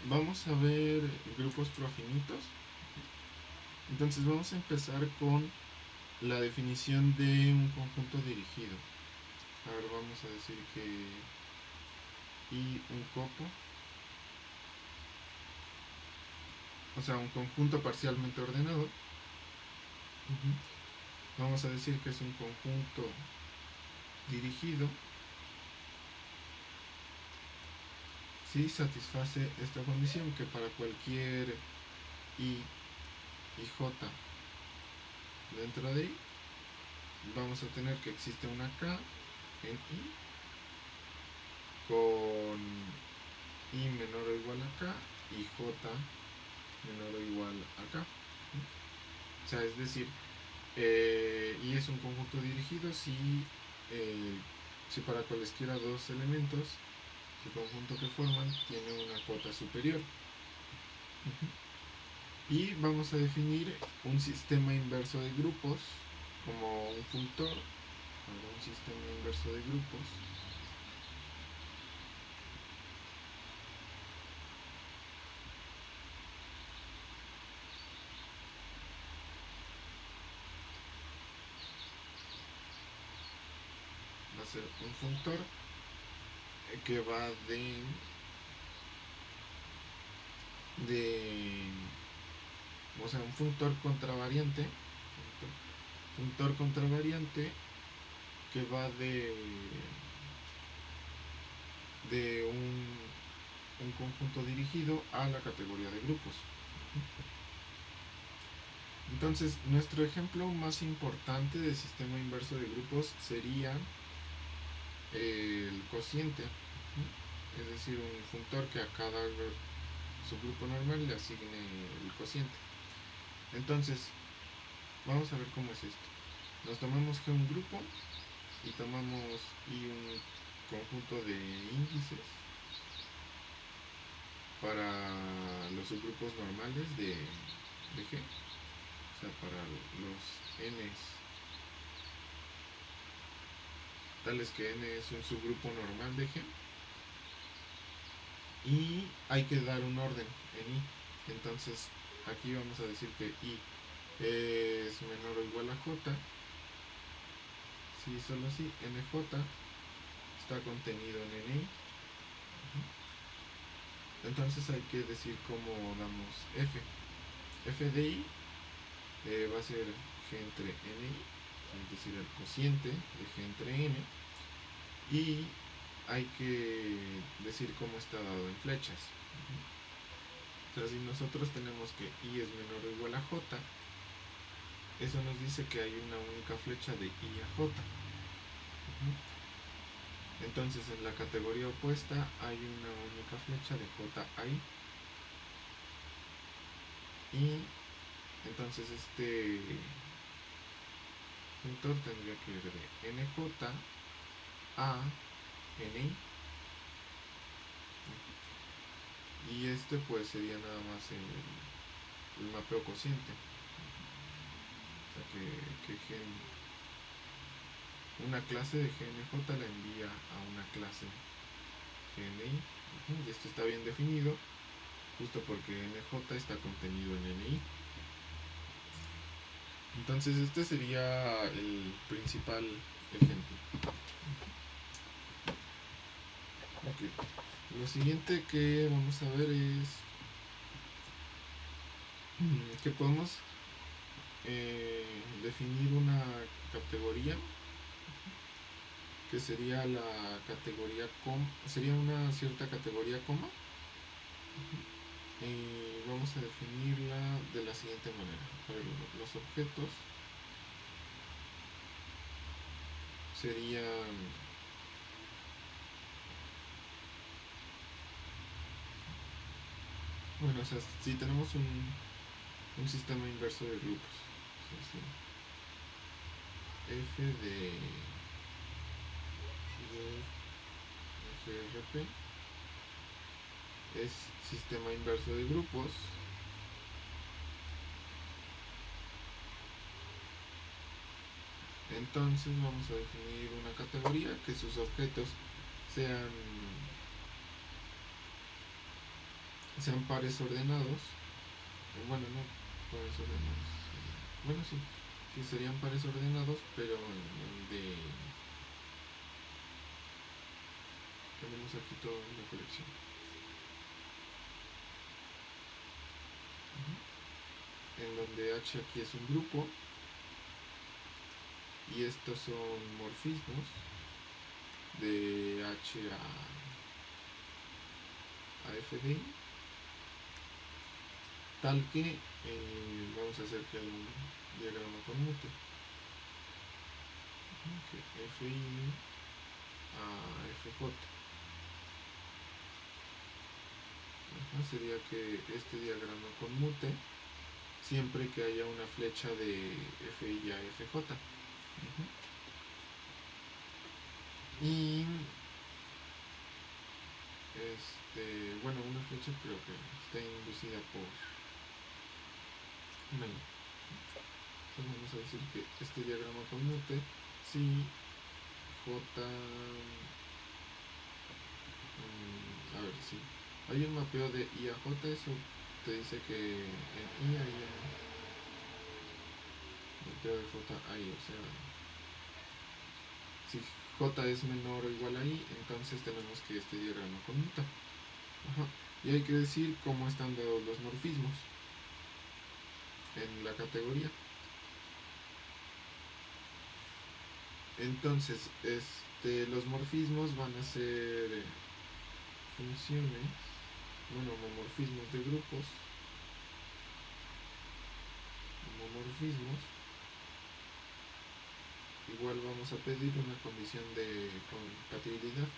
vamos a ver grupos profinitos. Entonces vamos a empezar con la definición de un conjunto dirigido. A ver, vamos a decir que y un copo, o sea, un conjunto parcialmente ordenado. Vamos a decir que es un conjunto dirigido si satisface esta condición, que para cualquier i y j dentro de i vamos a tener que existe una k en i con i menor o igual a k y j menor o igual a k. O sea, es decir, y es un conjunto dirigido si para cualesquiera dos elementos el conjunto que forman tiene una cota superior. Y vamos a definir un sistema inverso de grupos como un funtor, un sistema inverso de grupos va a ser un funtor que va o sea, un funtor contravariante que va de un conjunto dirigido a la categoría de grupos. Entonces, nuestro ejemplo más importante de sistema inverso de grupos sería el cociente, es decir, un funtor que a cada subgrupo normal le asigne el cociente. Entonces, vamos a ver cómo es esto. Nos tomamos G un grupo y tomamos I un conjunto de índices para los subgrupos normales de G, o sea, para los n's tales que n es un subgrupo normal de G, y hay que dar un orden en I. Entonces aquí vamos a decir que I es menor o igual a J si solo si NJ está contenido en NI. Entonces hay que decir cómo damos F de I va a ser G entre NI, es decir, el cociente de G entre N, y hay que decir cómo está dado en flechas. O sea, si nosotros tenemos que I es menor o igual a J, eso nos dice que hay una única flecha de I a J. Entonces en la categoría opuesta hay una única flecha de J a I. Y entonces este funtor tendría que ir de NJ a NI. Y este pues sería nada más el mapeo cociente. O sea que una clase de GNJ la envía a una clase GNI. Y esto está bien definido, justo porque NJ está contenido en NI. Entonces este sería el principal ejemplo. Okay. Lo siguiente que vamos a ver es que podemos definir una categoría que sería la categoría sería una cierta categoría coma, y vamos a definirla de la siguiente manera. A ver, los objetos serían bueno, o sea, si tenemos un sistema inverso de grupos, o sea, F de FRP es sistema inverso de grupos, entonces vamos a definir una categoría que sus objetos sean sean pares ordenados, bueno, no pares ordenados, bueno, sí, sí serían pares ordenados, pero donde tenemos aquí toda una colección. En donde H aquí es un grupo y estos son morfismos de H a FDI, tal que vamos a hacer que el diagrama conmute, que FI a FJ. Sería que este diagrama conmute siempre que haya una flecha de FI a FJ. Y bueno, una flecha creo que está inducida por una I. Entonces vamos a decir que este diagrama conmute si J, a ver, si hay un mapeo de I a J, eso te dice que en I hay un mapeo de J a I, o sea, si J es menor o igual a I, entonces tenemos que este diagrama conmuta. Y hay que decir cómo están dados los morfismos en la categoría. Entonces, los morfismos van a ser funciones, bueno, homomorfismos de grupos, homomorfismos. Igual vamos a pedir una condición de compatibilidad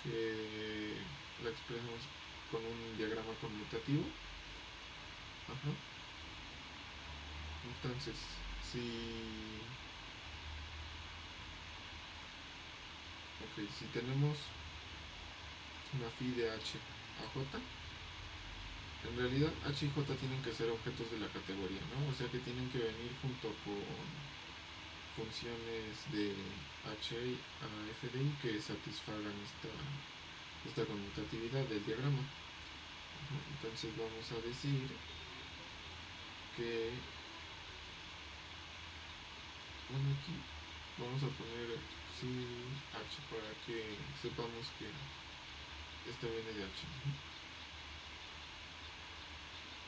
que la expresamos con un diagrama conmutativo. Entonces, si tenemos una phi de H a J, en realidad H y J tienen que ser objetos de la categoría, ¿no? O sea que tienen que venir junto con funciones de H a F de I que satisfagan esta conmutatividad del diagrama. Entonces vamos a decir que, bueno, aquí vamos a poner H para que sepamos que esto viene de H.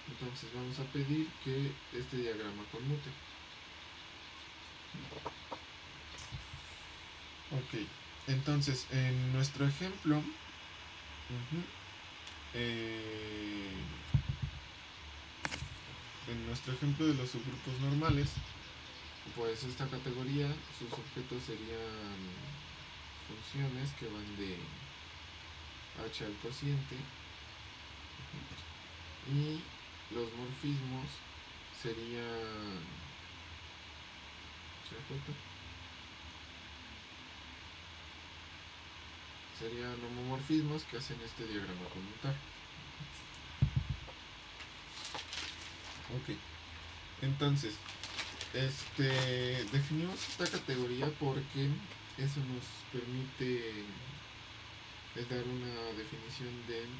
Entonces vamos a pedir que este diagrama conmute. Ok, entonces en nuestro ejemplo, en nuestro ejemplo de los subgrupos normales, pues esta categoría, sus objetos serían funciones que van de H al cociente, y los morfismos serían homomorfismos que hacen este diagrama conmutar. Ok, entonces definimos esta categoría porque eso nos permite dar una definición del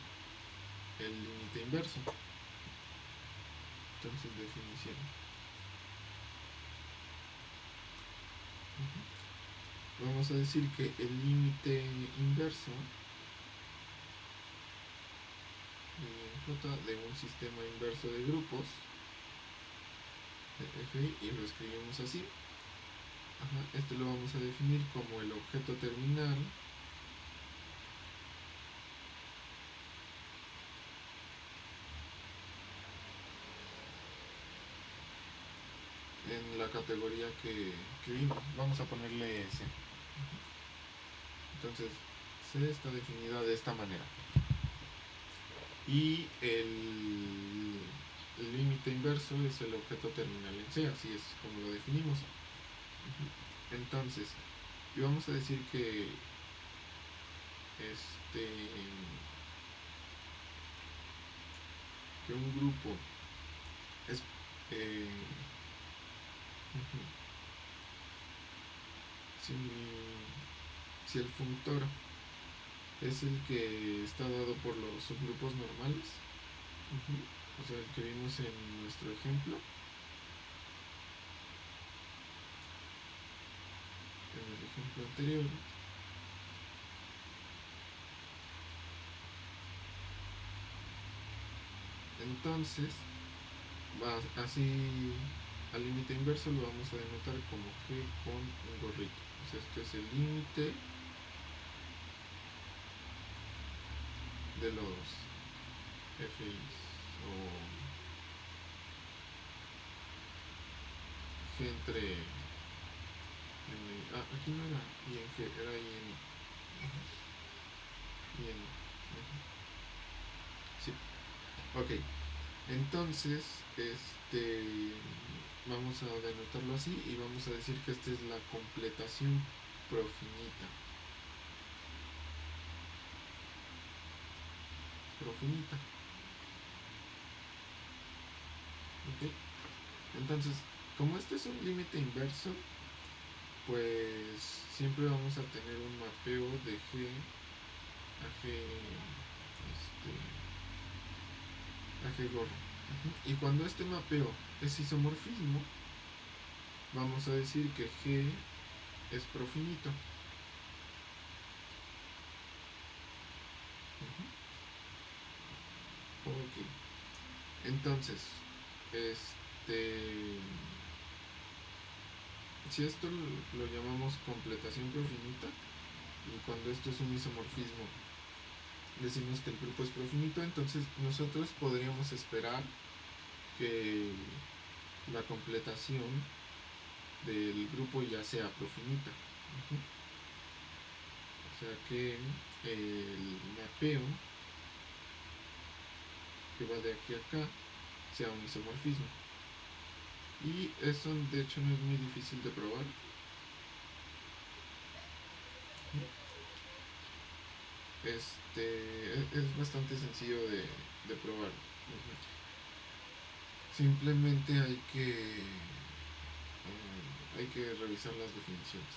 límite inverso. Entonces, definición. Vamos a decir que el límite inverso de un sistema inverso de grupos FI, y lo escribimos así. Este lo vamos a definir como el objeto terminal en la categoría que vimos. Vamos a ponerle C. Entonces, C está definida de esta manera. Y el límite inverso es el objeto terminal en C, así es como lo definimos. Entonces, y vamos a decir que que un grupo es si el functor es el que está dado por los subgrupos normales. O sea, el que vimos en nuestro ejemplo. En el ejemplo anterior. Entonces, así al límite inverso lo vamos a denotar como G con un gorrito. O sea, este es el límite de los FIs o G entre aquí no era ING, era IN. IN. Sí. Ok. Entonces, vamos a denotarlo así y vamos a decir que esta es la completación profinita. ¿Ok? Entonces, como este es un límite inverso, pues siempre vamos a tener un mapeo de G a G gorro. Y cuando este mapeo es isomorfismo, vamos a decir que G es profinito. Ok. Entonces, si esto lo llamamos completación profinita, y cuando esto es un isomorfismo decimos que el grupo es profinito, entonces nosotros podríamos esperar que la completación del grupo ya sea profinita. O sea que el mapeo que va de aquí a acá sea un isomorfismo. Y eso de hecho no es muy difícil de probar. Es bastante sencillo de probar. Simplemente hay que revisar las definiciones.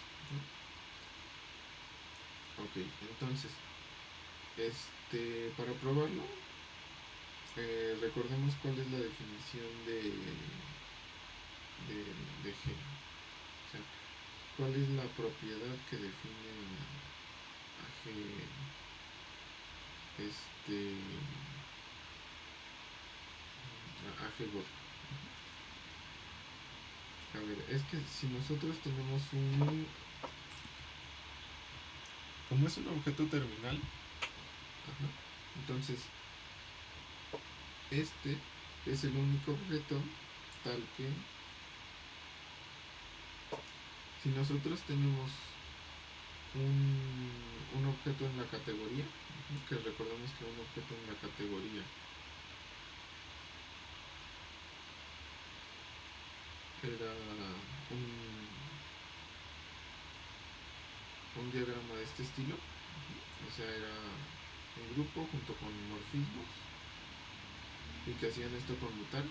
Ok, entonces, para probarlo, recordemos cuál es la definición de G. O sea, cuál es la propiedad que define a G, a G gordo. A ver, es que si nosotros tenemos como es un objeto terminal, entonces este es el único objeto tal que si nosotros tenemos un objeto en la categoría, que recordemos que un objeto en la categoría era un diagrama de este estilo, o sea, era un grupo junto con morfismos y que hacían esto con mutar.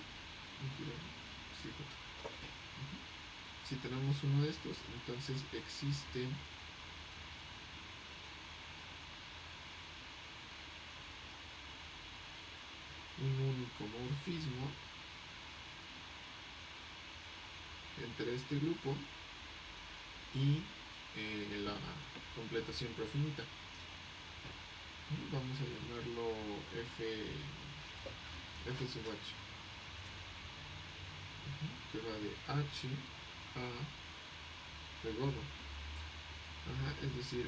Si tenemos uno de estos, entonces existe un único morfismo entre este grupo y la completación profinita. Vamos a llamarlo F sub H, que va de H a de gordo. Es decir,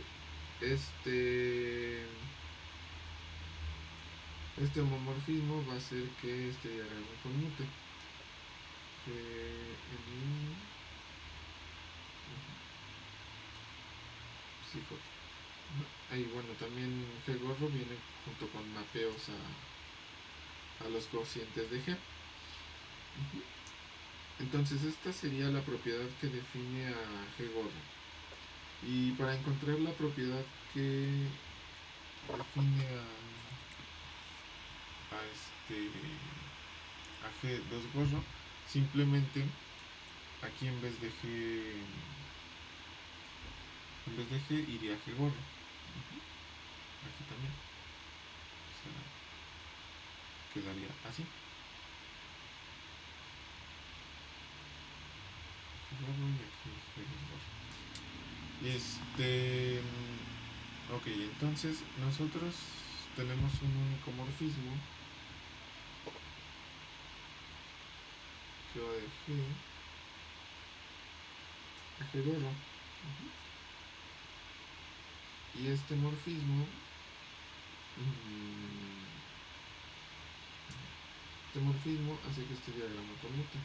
este homomorfismo va a hacer que este diagrama conmute. Ahí bueno, también G gorro viene junto con mapeos a los cocientes de G. Entonces esta sería la propiedad que define a G gorro. Y para encontrar la propiedad que define a G2 gorro, simplemente aquí en vez de G iría G gorro. aquí también. O sea, quedaría así. Y ok, entonces nosotros tenemos un único morfismo que va de G gorro. Y este morfismo hace que este diagrama conmute.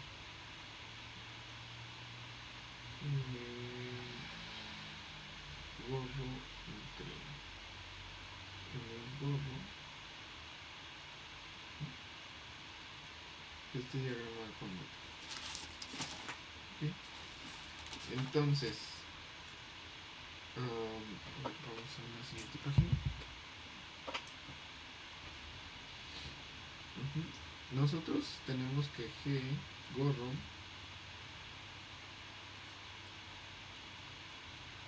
Gorro entre el gorro. Este diagrama conmute. ¿Okay? Entonces, vamos a la siguiente página. Nosotros tenemos que G gorro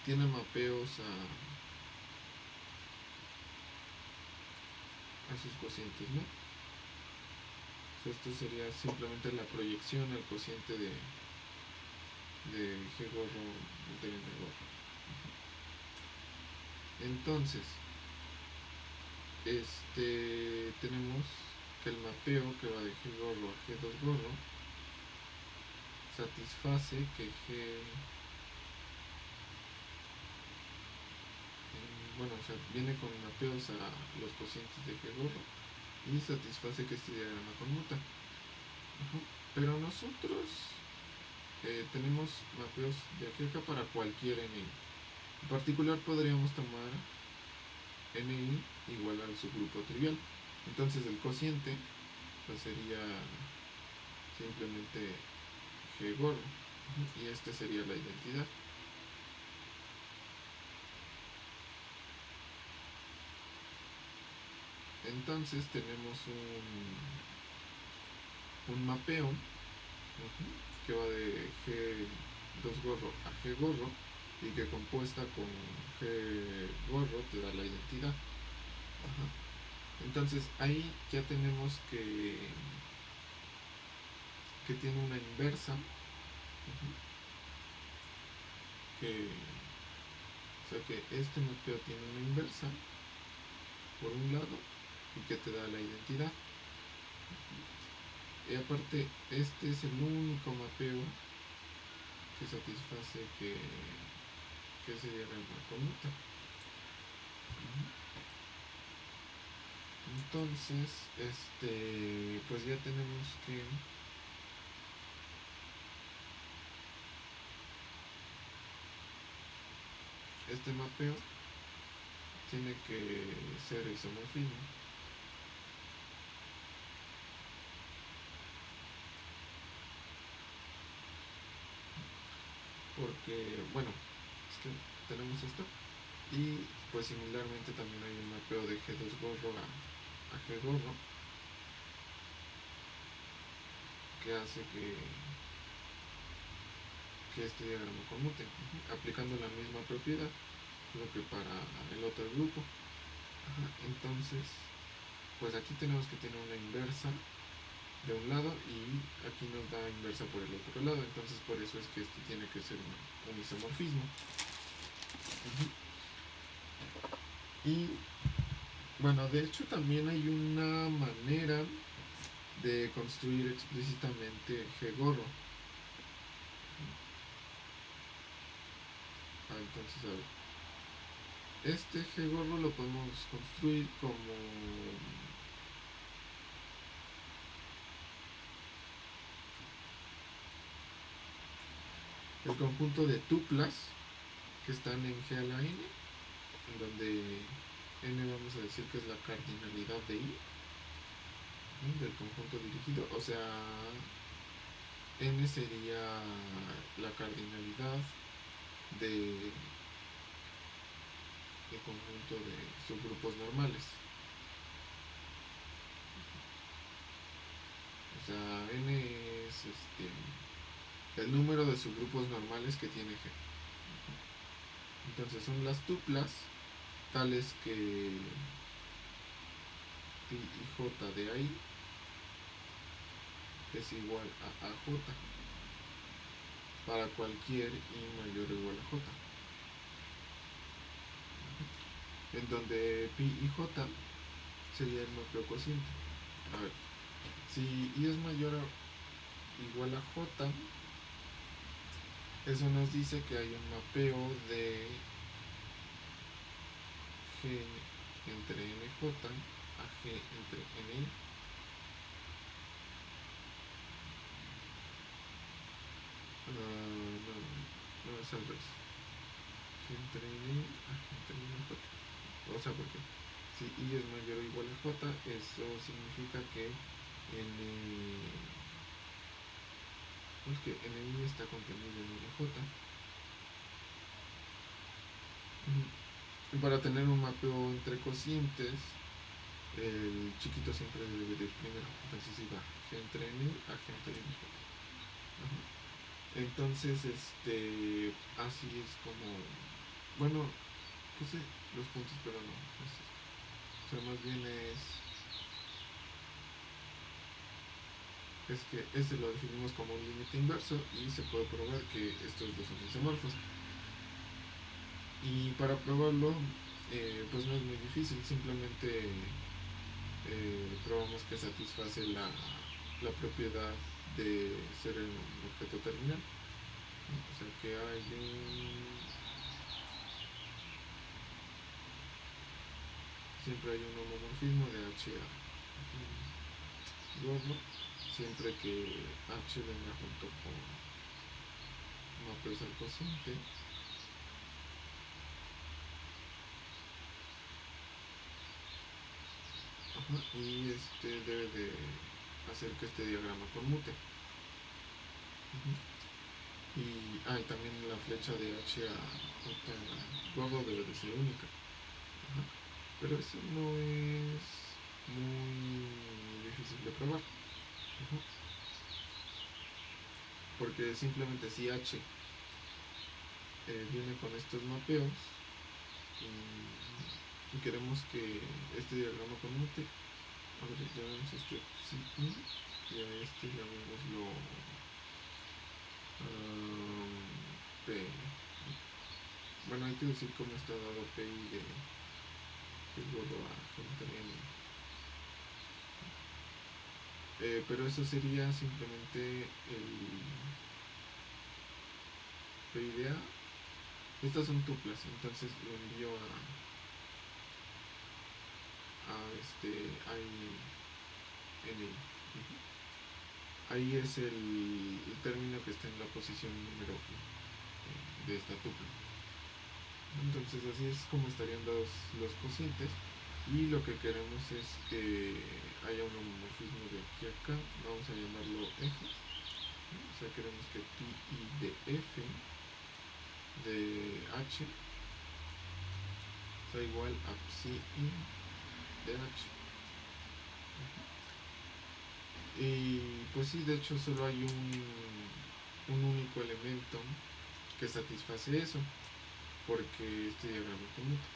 tiene mapeos a sus cocientes, ¿no? O sea, esto sería simplemente la proyección al cociente de G gorro de gorro. Entonces, tenemos que el mapeo que va de G gorro a G2 gorro satisface que viene con mapeos a los cocientes de G gorro y satisface que este diagrama conmuta. Pero nosotros tenemos mapeos de aquí a acá para cualquier NI. En particular podríamos tomar NI igual al subgrupo trivial. Entonces el cociente pues sería simplemente G gorro y este sería la identidad. Entonces tenemos un mapeo que va de G2 gorro a G gorro y que compuesta con G gorro te da la identidad. Entonces ahí ya tenemos que tiene una inversa, o sea que este mapeo tiene una inversa por un lado y que te da la identidad. Y aparte este es el único mapeo que satisface que ese diagrama conmuta. Entonces pues ya tenemos que este mapeo tiene que ser isomorfismo. Porque, bueno, es que tenemos esto. Y pues similarmente también hay un mapeo de G2 gorro a G gorro que hace que este diagrama conmute, aplicando la misma propiedad lo que para el otro grupo. Entonces, pues aquí tenemos que tener una inversa de un lado y aquí nos da inversa por el otro lado. Entonces, por eso es que tiene que ser un isomorfismo. Y bueno, de hecho también hay una manera de construir explícitamente G gorro. Entonces, a ver, este G gorro lo podemos construir como el conjunto de tuplas que están en G a la N, en donde N vamos a decir que es la cardinalidad de I del conjunto dirigido, o sea, N sería la cardinalidad del conjunto de subgrupos normales. O sea, N es el número de subgrupos normales que tiene G. Entonces son las tuplas tales que pi y j de ahí es igual a AJ para cualquier i mayor o igual a j, en donde pi y j sería el mapeo cociente. A ver, si i es mayor o igual a j, eso nos dice que hay un mapeo de g entre nj a g entre ni. No es al revés. G entre ni a g entre nj. O sea, porque si i es mayor o igual a j, eso significa que ni está contenido en nj. Y para tener un mapeo entre cocientes, el chiquito siempre debe de ir primero. Entonces iba g entre ni a g entre nj. Entonces, así es como, bueno, puse los puntos, pero no es esto. O sea, más bien es que este lo definimos como un límite inverso y se puede probar que estos dos son isomorfos. Y para probarlo, pues no es muy difícil, simplemente probamos que satisface la propiedad de ser un objeto terminal. O sea que hay siempre hay un homomorfismo de H a gordo, siempre que H venga junto con mapeos al cociente. Y debe de hacer que este diagrama conmute. Y también la flecha de H a J gordo debe de ser única. Pero eso no es muy difícil de probar. Porque simplemente si H viene con estos mapeos y queremos que este diagrama conmute, a ver, llamemos sí, y a llamémoslo P. Bueno, hay que decir cómo está dado P y de gordo a entre n. Pero eso sería simplemente el P de A. Estas son tuplas, entonces lo envío ahí es el término que está en la posición número de esta tupla. Entonces así es como estarían dados los cocientes, y lo que queremos es que haya un homomorfismo de aquí a acá. Vamos a llamarlo F. O sea, queremos que pi i de F de H sea igual a psi i de H. Y pues sí, de hecho solo hay un único elemento que satisface eso, porque este diagrama conmuta.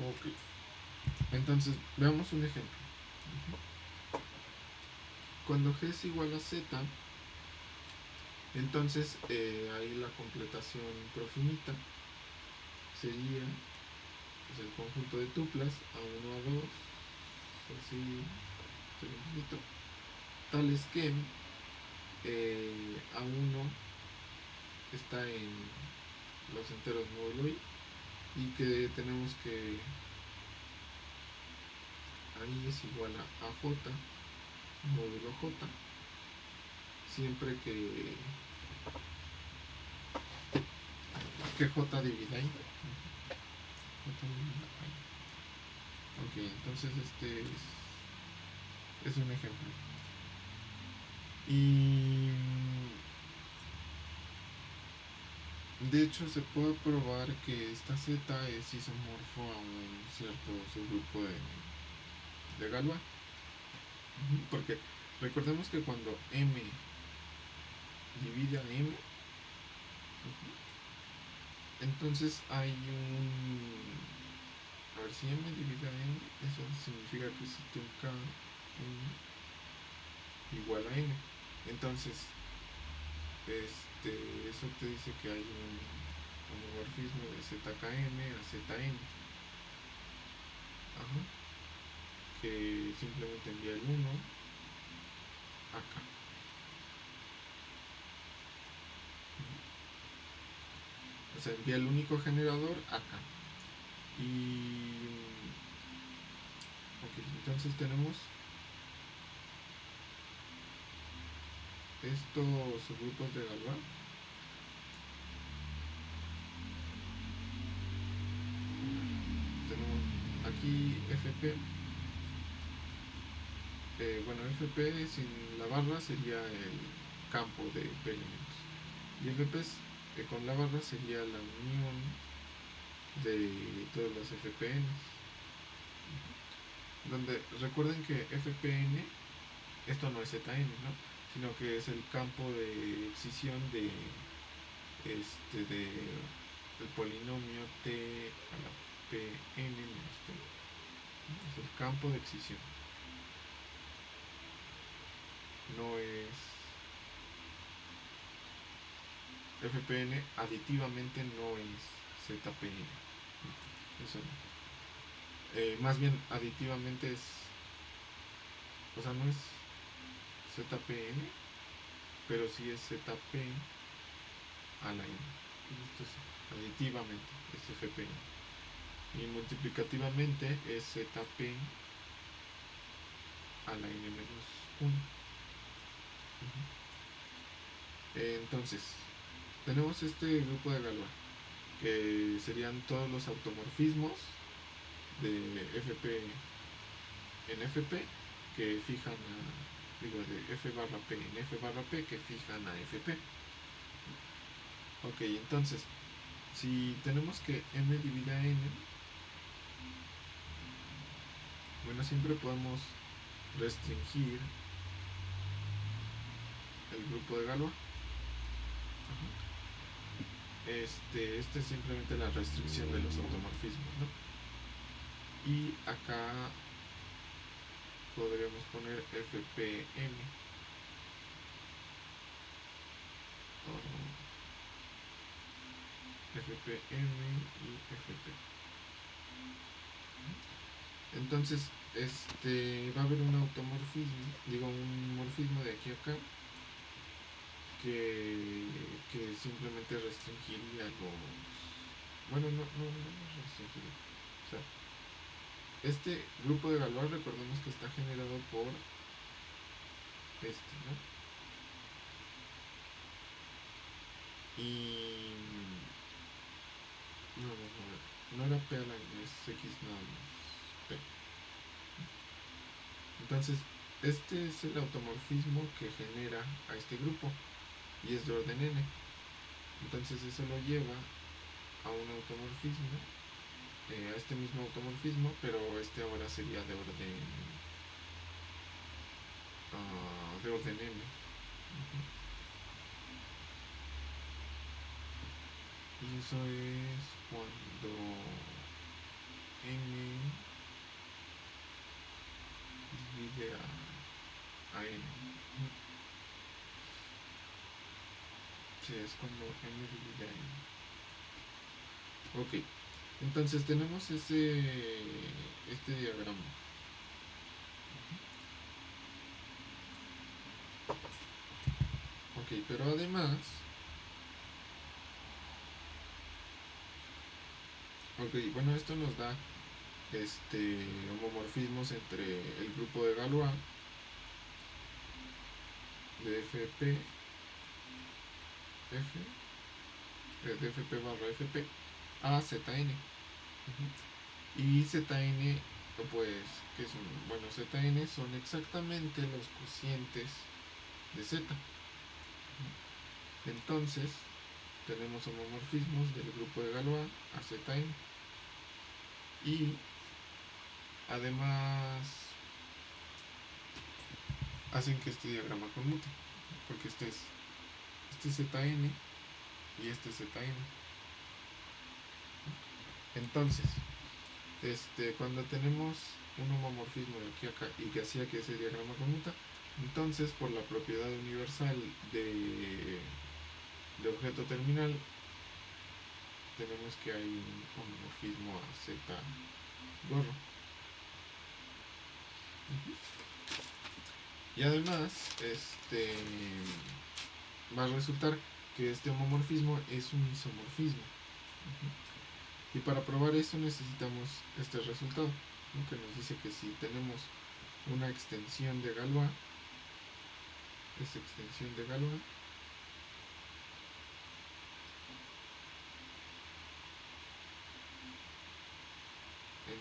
Ok. Entonces, veamos un ejemplo. Cuando G es igual a Z, entonces ahí la completación profinita sería pues, el conjunto de tuplas A1, A2, así, infinito, tales que A1 está en los enteros módulo I, y que tenemos que ahí es igual a AJ módulo J, siempre que J divida I. Ok, entonces este es un ejemplo. Y de hecho se puede probar que esta Z es isomorfo a un cierto subgrupo de Galois. Porque recordemos que cuando M divide a M, Entonces hay un... A ver, si m divide a n, eso significa que existe un k igual a n. Entonces, eso te dice que hay un homomorfismo de zkm a zn. Ajá. Que simplemente envía el 1 acá. O sea, envía el único generador acá. Y... Ok, entonces tenemos estos subgrupos de Galois. Tenemos aquí FP. Bueno, FP sin la barra sería el campo de P elementos. Y FP con la barra sería la unión de todas las FPN. Donde recuerden que FPN, esto no es ZN, ¿no? Sino que es el campo de excisión de el polinomio T a la Pn menos T. Es el campo de excisión. No es FPN, aditivamente no es ZPN. Eso no. Más bien aditivamente es, o sea, no es ZPN, pero sí es ZP a la N. Esto es aditivamente, es FPN. Y multiplicativamente es ZP a la N menos 1. Entonces, tenemos este grupo de Galois, que serían todos los automorfismos de FP en FP que fijan a, digo, de F barra P en F barra P que fijan a FP. Ok, entonces, si tenemos que M divide a N, bueno, siempre podemos restringir el grupo de Galois. Este es simplemente la restricción de los automorfismos, ¿no? Y acá podríamos poner FPM. FPM y FP. Entonces, va a haber un automorfismo, digo, un morfismo de aquí a acá que simplemente restringiría los... Bueno, no restringiría. O sea, este grupo de Galois, recordemos que está generado por ¿no? Y... No era P a la N, es X nada más P. Entonces, este es el automorfismo que genera a este grupo y es de orden n. Entonces eso lo lleva a un automorfismo, a este mismo automorfismo, pero este ahora sería de orden n. Y eso es cuando n divide a n. Sí, es cuando n divide a n. Ok, entonces tenemos este diagrama. Ok, pero además, ok, bueno, esto nos da homomorfismos entre el grupo de Galois de FP de FP barra FP a ZN. Y ZN, pues, ¿qué son? Bueno, ZN son exactamente los cocientes de Z. Entonces, tenemos homomorfismos del grupo de Galois a ZN. Y además hacen que este diagrama conmute, porque este es ZN y este es ZN. Entonces, cuando tenemos un homomorfismo de aquí a acá y que hacía que ese diagrama conmuta, entonces por la propiedad universal de objeto terminal tenemos que hay un homomorfismo a z gorro. Y además, va a resultar que este homomorfismo es un isomorfismo. Y para probar eso necesitamos este resultado, ¿no? Que nos dice que si tenemos una extensión de Galois, esa extensión de Galois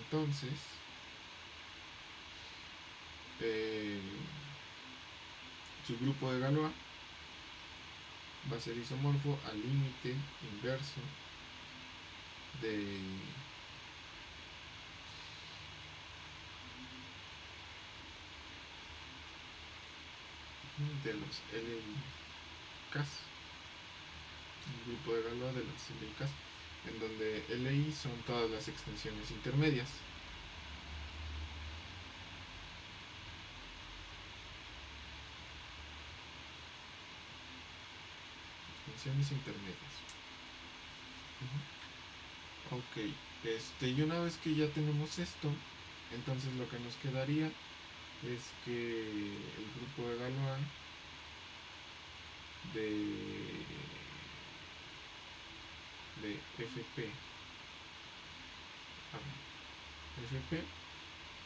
entonces su grupo de Galois va a ser isomorfo al límite inverso de los LIKs, el grupo de Galois de los LIKs, en donde LI son todas las extensiones intermedias. Extensiones intermedias. Ok, y una vez que ya tenemos esto, entonces lo que nos quedaría es que el grupo de Galois de FP FP,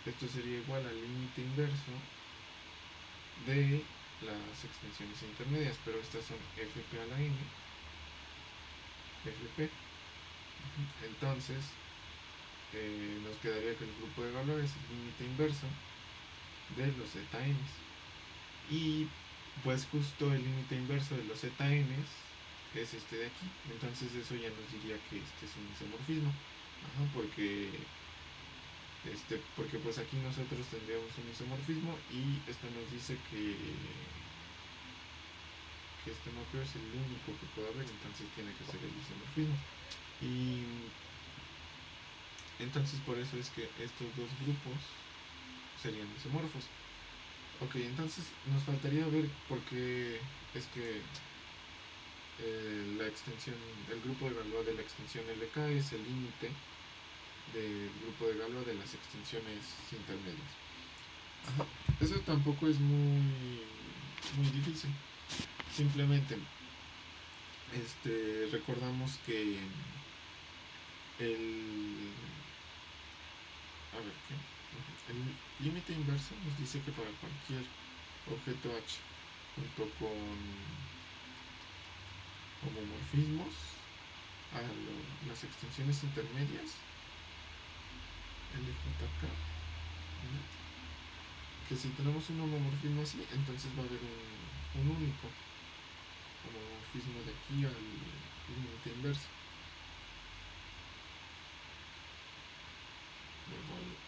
esto sería igual al límite inverso de las extensiones intermedias, pero estas son FP a la N, FP. Entonces, nos quedaría que el grupo de Galois es el límite inverso de los ZNs. Y pues justo el límite inverso de los ZNs es este de aquí. Entonces eso ya nos diría que este es un isomorfismo. Porque pues aquí nosotros tendríamos un isomorfismo y esto nos dice que este núcleo es el único que puede haber, entonces tiene que ser el isomorfismo. Y entonces por eso es que estos dos grupos serían isomorfos. Ok, entonces nos faltaría ver por qué es que la extensión, el grupo de Galois de la extensión LK es el límite del grupo de Galois de las extensiones intermedias. Eso tampoco es muy difícil. Simplemente recordamos que el límite inverso nos dice que para cualquier objeto H junto con homomorfismos a las extensiones intermedias LJK, que si tenemos un homomorfismo así, entonces va a haber un único homomorfismo de aquí al límite inverso.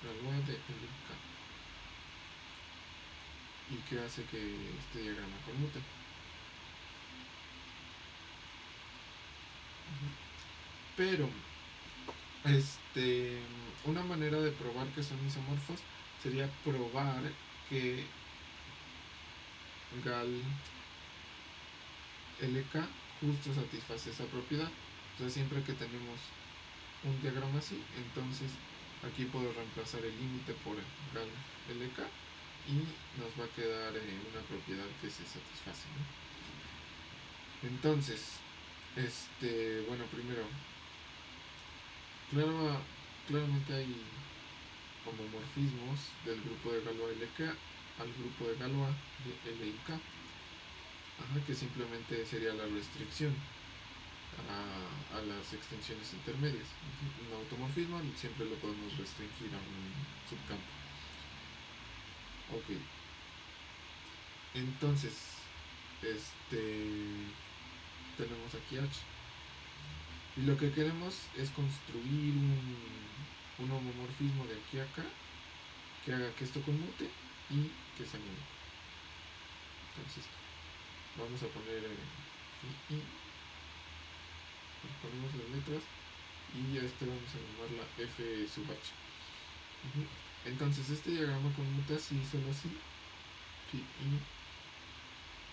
Galois de LK. Y que hace que este diagrama conmute. Pero una manera de probar que son isomorfos sería probar que Gal LK justo satisface esa propiedad. O sea, siempre que tenemos un diagrama así, entonces aquí puedo reemplazar el límite por Gal LK y nos va a quedar una propiedad que se satisface, ¿no? Entonces, bueno, primero, claramente hay homomorfismos del grupo de Galois LK al grupo de Galois de LIK, que simplemente sería la restricción a las extensiones intermedias. Un automorfismo siempre lo podemos restringir a un subcampo. Ok, entonces tenemos aquí H y lo que queremos es construir un homomorfismo de aquí a acá que haga que esto conmute y que se anule. Entonces vamos a poner ponemos las letras y a este vamos a llamarla f sub h. Entonces este diagrama conmuta si solo si phi i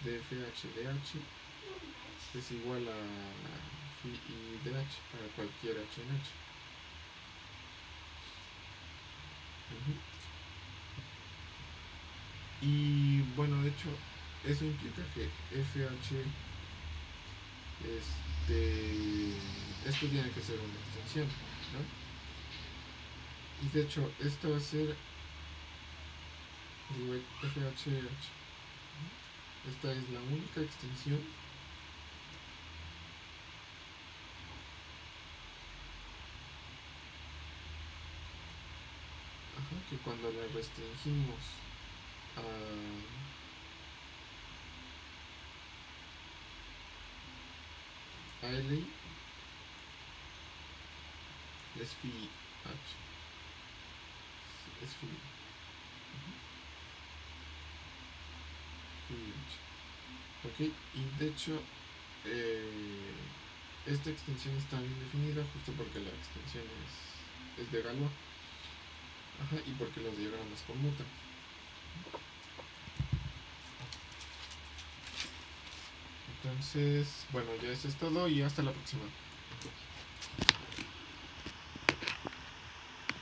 de fh de h es igual a phi i de h para cualquier h en h. Y bueno, de hecho, eso implica que fh, esto tiene que ser una extensión, ¿no? Y de hecho, esto va a ser, digo, fh. Esta es la única extensión que cuando la restringimos a Li es phi h. Es phi h. Ok, y de hecho, esta extensión está bien definida justo porque la extensión es de Galois. Y porque los diagramas conmutan. Entonces, bueno, ya eso es todo y hasta la próxima.